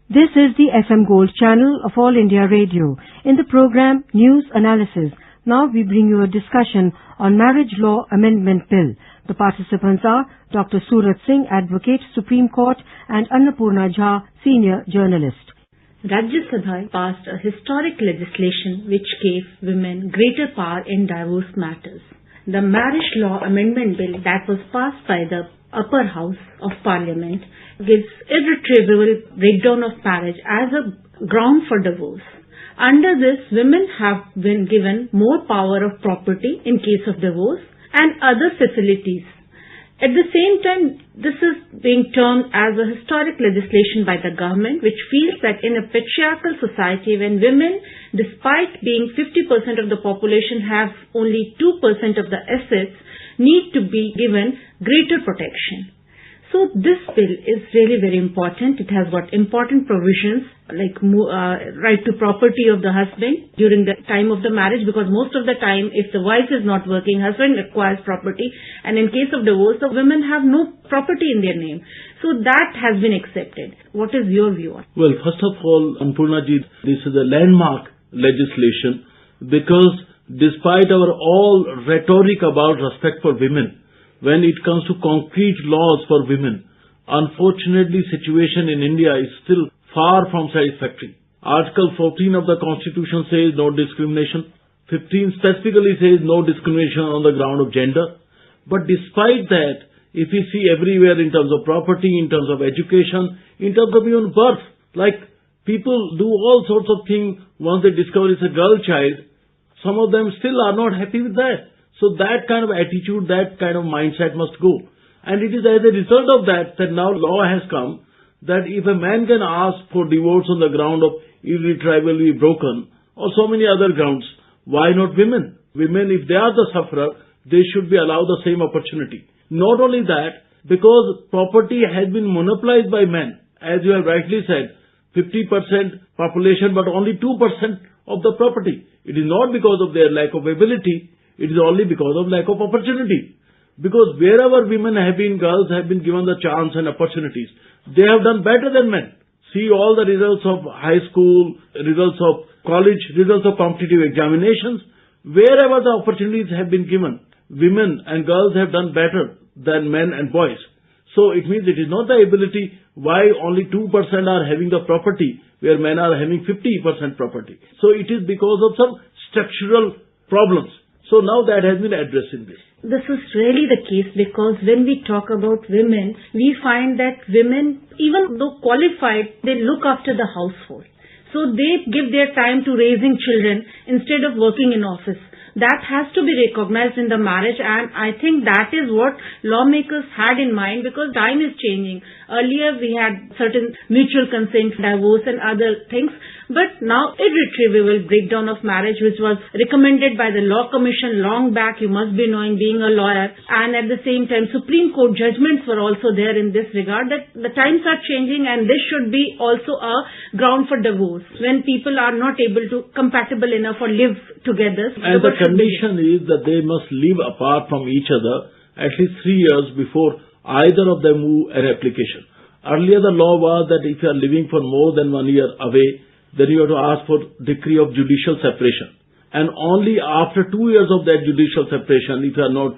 This is the FM Gold channel of All India Radio. In the program News Analysis, now we bring you a discussion on Marriage Law Amendment Bill. The participants are Dr. Surat Singh, Advocate, Supreme Court, and Annapurna Jha, Senior Journalist. Rajya Sabha passed a historic legislation which gave women greater power in divorce matters. The Marriage Law Amendment Bill that was passed by the upper house of Parliament gives irretrievable breakdown of marriage as a ground for divorce. Under this, women have been given more power of property in case of divorce and other facilities. At the same time, this is being termed as a historic legislation by the government, which feels that in a patriarchal society when women, despite being 50% of the population, have only 2% of the assets, need to be given greater protection. So this bill is really very important. It has got important provisions like right to property of the husband during the time of the marriage, because most of the time if the wife is not working, husband acquires property, and in case of divorce the women have no property in their name. So that has been accepted. What is your view on it? Well, first of all, Annapurnaji, this is a landmark legislation because despite our all rhetoric about respect for women, when it comes to concrete laws for women, unfortunately situation in India is still far from satisfactory. Article 14 of the Constitution says no discrimination. 15 specifically says no discrimination on the ground of gender. But despite that, if we see everywhere in terms of property, in terms of education, in terms of even birth, like people do all sorts of things once they discover it's a girl child, some of them still are not happy with that. So that kind of attitude, that kind of mindset must go. And it is as a result of that now law has come that if a man can ask for divorce on the ground of irretrievably broken or so many other grounds, why not women? Women, if they are the sufferer, they should be allowed the same opportunity. Not only that, because property has been monopolized by men, as you have rightly said, 50% population but only 2% of the property. It is not because of their lack of ability, it is only because of lack of opportunity. Because wherever women have been, girls have been given the chance and opportunities, they have done better than men. See all the results of high school, results of college, results of competitive examinations. Wherever the opportunities have been given, women and girls have done better than men and boys. So it means it is not the ability why only 2% are having the property where men are having 50% property. So it is because of some structural problems. So now that has been addressed in this. This is really the case because when we talk about women, we find that women, even though qualified, they look after the household. So they give their time to raising children instead of working in office. That has to be recognized in the marriage, and I think that is what lawmakers had in mind because time is changing. Earlier we had certain mutual consent, divorce and other things, but now irretrievable breakdown of marriage, which was recommended by the Law Commission long back, you must be knowing being a lawyer, and at the same time Supreme Court judgments were also there in this regard, that the times are changing and this should be also a ground for divorce when people are not able to compatible enough or live together. And the condition is that they must live apart from each other at least 3 years before either of them move an application. Earlier the law was that if you are living for more than 1 year away, then you have to ask for decree of judicial separation. And only after 2 years of that judicial separation, if you are not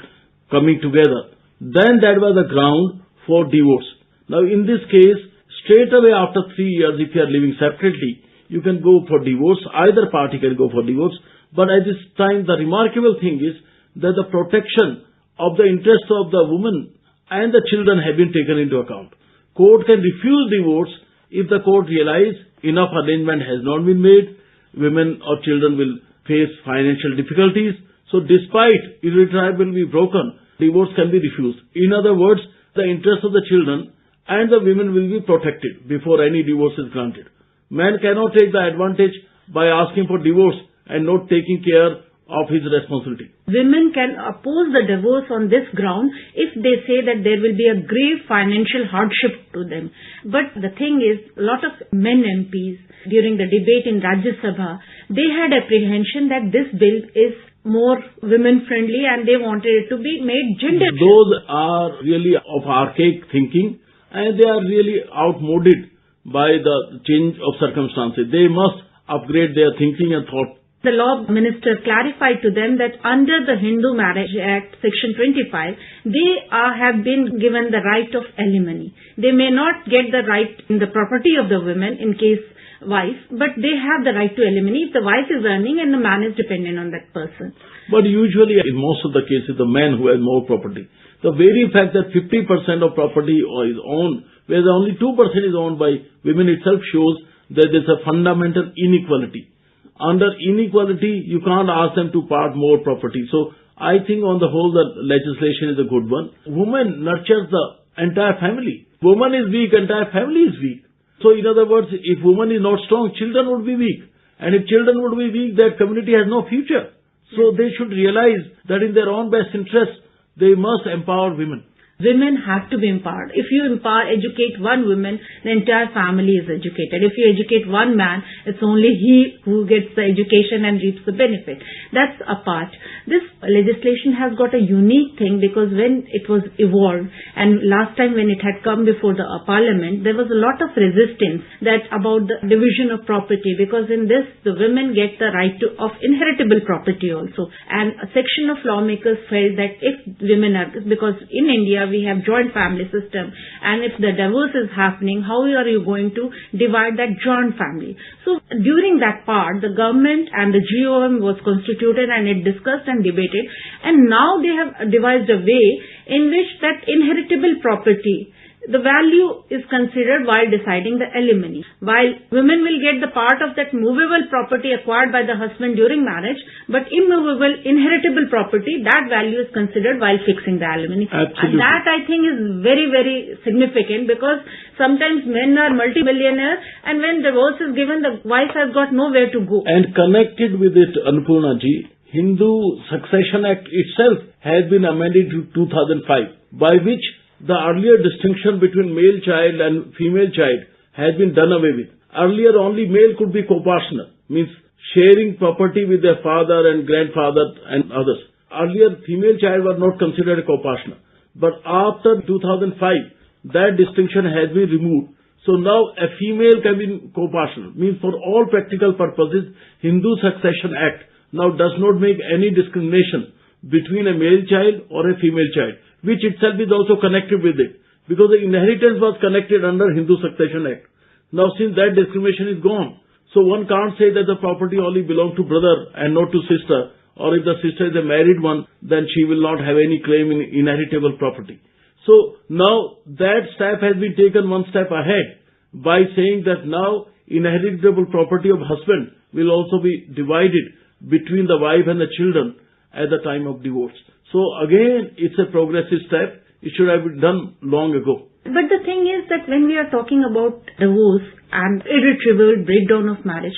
coming together, then that was the ground for divorce. Now in this case, straight away after 3 years, if you are living separately, you can go for divorce. Either party can go for divorce. But at this time, the remarkable thing is that the protection of the interests of the woman and the children have been taken into account. Court can refuse divorce if the court realize enough arrangement has not been made, women or children will face financial difficulties. So despite irretrievably broken, divorce can be refused. In other words, the interests of the children and the women will be protected before any divorce is granted. Man cannot take the advantage by asking for divorce and not taking care of his responsibility. Women can oppose the divorce on this ground if they say that there will be a grave financial hardship to them. But the thing is, a lot of men MPs during the debate in Rajya Sabha, they had apprehension that this bill is more women friendly and they wanted it to be made gender. Those are really of archaic thinking and they are really outmoded by the change of circumstances. They must upgrade their thinking and thought. The law minister clarified to them that under the Hindu Marriage Act, Section 25, they have been given the right of alimony. They may not get the right in the property of the women in case wife, but they have the right to alimony if the wife is earning and the man is dependent on that person. But usually, in most of the cases, the man who has more property. The very fact that 50% of property is owned, whereas only 2% is owned by women itself shows that there is a fundamental inequality. Under inequality, you can't ask them to part more property. So, I think on the whole, the legislation is a good one. Woman nurtures the entire family. Woman is weak, entire family is weak. So, in other words, if woman is not strong, children would be weak. And if children would be weak, that community has no future. So, they should realize that in their own best interest, they must empower women. Women have to be empowered. If you educate one woman, the entire family is educated. If you educate one man, it's only he who gets the education and reaps the benefit. That's a part. This legislation has got a unique thing because when it was evolved and last time when it had come before the parliament, there was a lot of resistance that about the division of property because in this the women get the right of inheritable property also. And a section of lawmakers felt that if women are, because in India we have joint family system and if the divorce is happening, how are you going to divide that joint family? So during that part, the government and the GOM was constituted and it discussed and debated and now they have devised a way in which that inheritable property, the value is considered while deciding the alimony. While women will get the part of that movable property acquired by the husband during marriage, but immovable, inheritable property, that value is considered while fixing the alimony. Absolutely. And that I think is very, very significant because sometimes men are multi-millionaires and when divorce is given, the wife has got nowhere to go. And connected with it, Annapurna ji, Hindu Succession Act itself has been amended to 2005, by which the earlier distinction between male child and female child has been done away with. Earlier only male could be co-partner, means sharing property with their father and grandfather and others. Earlier female child was not considered a co-partner. But after 2005, that distinction has been removed. So now a female can be co-partner, means for all practical purposes, Hindu Succession Act now does not make any discrimination between a male child or a female child, which itself is also connected with it. Because the inheritance was connected under Hindu Succession Act. Now since that discrimination is gone, so one can't say that the property only belongs to brother and not to sister, or if the sister is a married one, then she will not have any claim in inheritable property. So now that step has been taken one step ahead by saying that now inheritable property of husband will also be divided between the wife and the children at the time of divorce. So again, it's a progressive step. It should have been done long ago. But the thing is that when we are talking about divorce and irretrievable breakdown of marriage,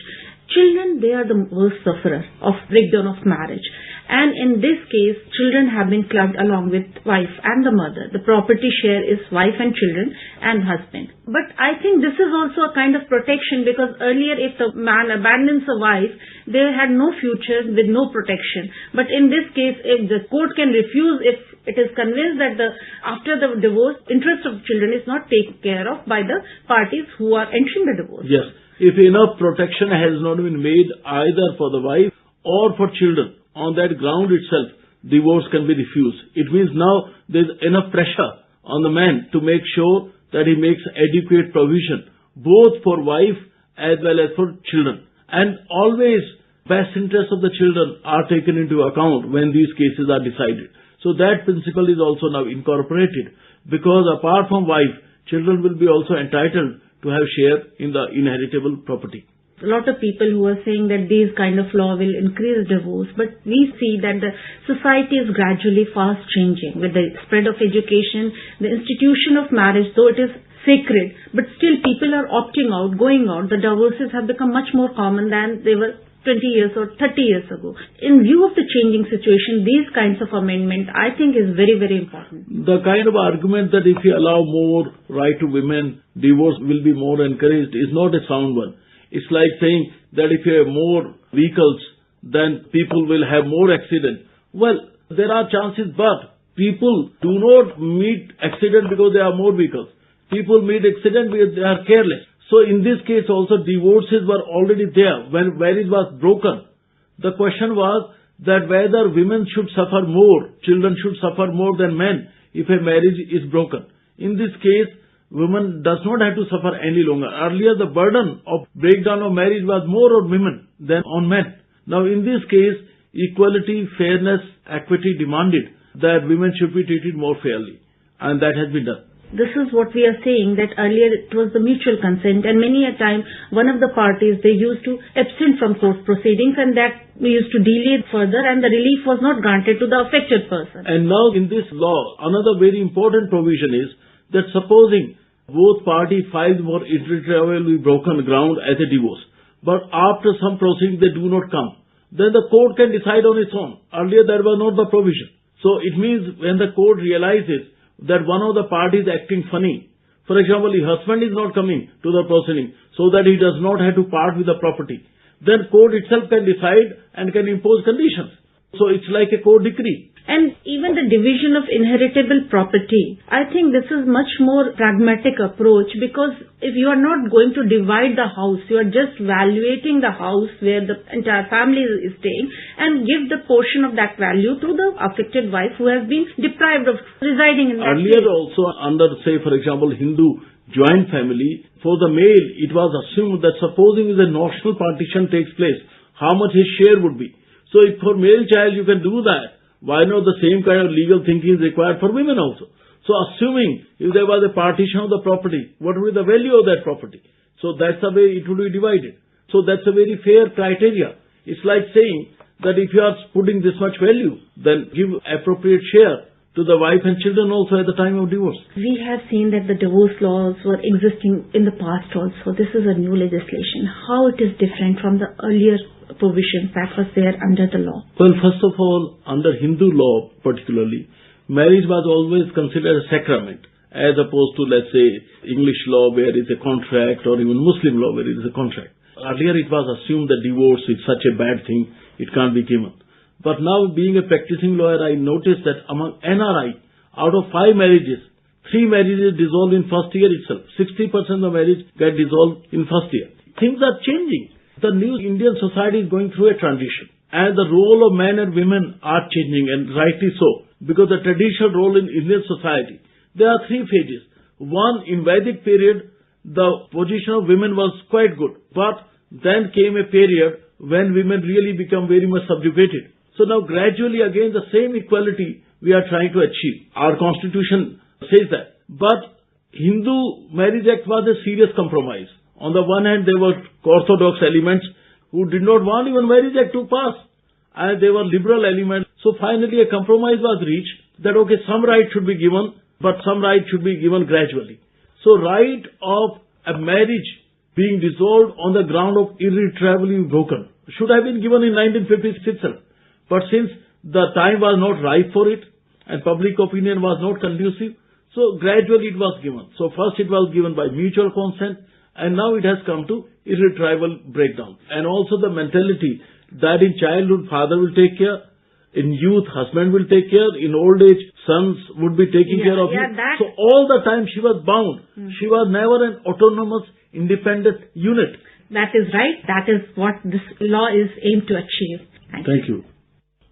children, they are the worst sufferer of breakdown of marriage. And in this case, children have been clubbed along with wife and the mother. The property share is wife and children and husband. But I think this is also a kind of protection because earlier if the man abandons a wife, they had no future with no protection. But in this case, if the court can refuse, if it is convinced that after the divorce, interest of children is not taken care of by the parties who are entering the divorce. Yes. If enough protection has not been made either for the wife or for children, on that ground itself, divorce can be refused. It means now there is enough pressure on the man to make sure that he makes adequate provision, both for wife as well as for children. And always best interests of the children are taken into account when these cases are decided. So that principle is also now incorporated because apart from wife, children will be also entitled to have share in the inheritable property. A lot of people who are saying that these kind of law will increase divorce, but we see that the society is gradually fast changing with the spread of education, the institution of marriage, though it is sacred, but still people are opting out, going out. The divorces have become much more common than they were 20 years or 30 years ago. In view of the changing situation, these kinds of amendment, I think is very, very important. The kind of argument that if you allow more right to women, divorce will be more encouraged is not a sound one. It's like saying that if you have more vehicles, then people will have more accidents. Well, there are chances, but people do not meet accident because there are more vehicles. People meet accident because they are careless. So in this case also divorces were already there when marriage was broken. The question was that whether women should suffer more, children should suffer more than men if a marriage is broken. In this case, women does not have to suffer any longer. Earlier the burden of breakdown of marriage was more on women than on men. Now in this case, equality, fairness, equity demanded that women should be treated more fairly, and that has been done. This is what we are saying, that earlier it was the mutual consent, and many a time one of the parties, they used to abstain from court proceedings, and that we used to delay further, and the relief was not granted to the affected person. And now in this law, another very important provision is that supposing both parties filed for irretrievably broken ground as a divorce, but after some proceedings they do not come, then the court can decide on its own. Earlier there was not the provision. So it means when the court realizes that one of the parties is acting funny, for example, the husband is not coming to the proceeding so that he does not have to part with the property, then court itself can decide and can impose conditions. So it's like a court decree. And even the division of inheritable property, I think this is much more pragmatic approach, because if you are not going to divide the house, you are just valuating the house where the entire family is staying and give the portion of that value to the affected wife who has been deprived of residing in that Earlier place. also under, say for example, Hindu joint family, for the male it was assumed that supposing the notional partition takes place, how much his share would be. So if for male child you can do that, why not the same kind of legal thinking is required for women also? So assuming if there was a partition of the property, what would be the value of that property? So that's the way it would be divided. So that's a very fair criteria. It's like saying that if you are putting this much value, then give appropriate share to the wife and children also at the time of divorce. We have seen that the divorce laws were existing in the past also. This is a new legislation. How it is different from the earlier provisions that was there under the law? Well, first of all, under Hindu law particularly, marriage was always considered a sacrament, as opposed to, let's say, English law where it's a contract, or even Muslim law where it is a contract. Earlier it was assumed that divorce is such a bad thing, it can't be given. But now, being a practicing lawyer, I noticed that among NRI, out of 5 marriages, 3 marriages dissolved in first year itself. 60% of marriage get dissolved in first year. Things are changing. The new Indian society is going through a transition, and the role of men and women are changing, and rightly so, because the traditional role in Indian society, there are 3 phases. One, in Vedic period, the position of women was quite good, but then came a period when women really become very much subjugated. So now gradually again the same equality we are trying to achieve. Our constitution says that. But Hindu Marriage Act was a serious compromise. On the one hand, there were orthodox elements who did not want even Marriage Act to pass, and there were liberal elements. So finally a compromise was reached that okay, some right should be given, but some right should be given gradually. So right of a marriage being dissolved on the ground of irretrievably broken should have been given in 1956 itself. But since the time was not ripe for it and public opinion was not conducive, so gradually it was given. So first it was given by mutual consent, and now it has come to irretrievable breakdown. And also the mentality that in childhood father will take care, in youth husband will take care, in old age sons would be taking care of you. So all the time she was bound. She was never an autonomous, independent unit. That is right. That is what this law is aimed to achieve. Thank you.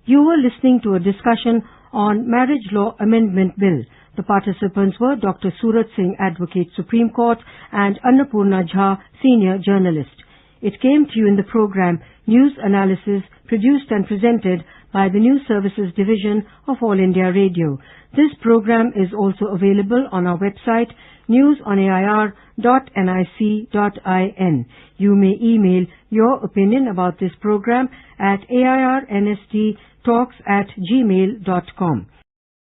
You were listening to a discussion on Marriage Law Amendment Bill. The participants were Dr. Surat Singh, Advocate, Supreme Court, and Annapurna Jha, Senior Journalist. It came to you in the program News Analysis, produced and presented by the News Services Division of All India Radio. This program is also available on our website, newsonair.nic.in. You may email your opinion about this program at airnsttalks@gmail.com.